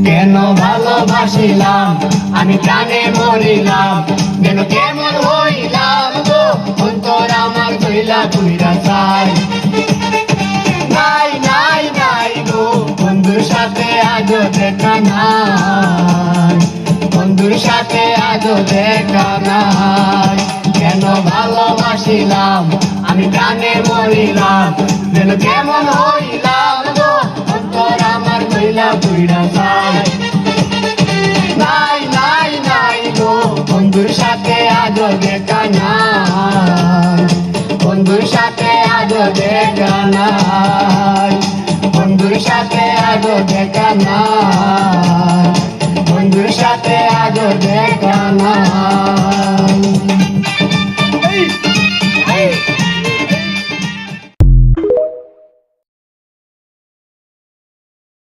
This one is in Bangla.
কেন ভালোবাসিলাম আমি প্রাণে মরিলাম, যেন কেমন হইলাম গো অন্তর আমার কইলা কইরা চাই। নাই নাই নাই গো বন্ধুর সাথে আজও দেখা নাই, বন্ধুর সাথে আজও দেখা নাই। কেন ভালোবাসিলাম আমি প্রাণে মরিলাম, যেন কেমন হইলাম গো অন্তর আমার কইলা কইরা চাই। নাই নাই নাই গো বন্ধুর সাথে আজও দেখা নাই, বন্ধুর সাথে আজও দেখা নাই, বন্ধুর সাথে আজও দেখা নাই, বন্ধুর সাথে আজও দেখা নাই।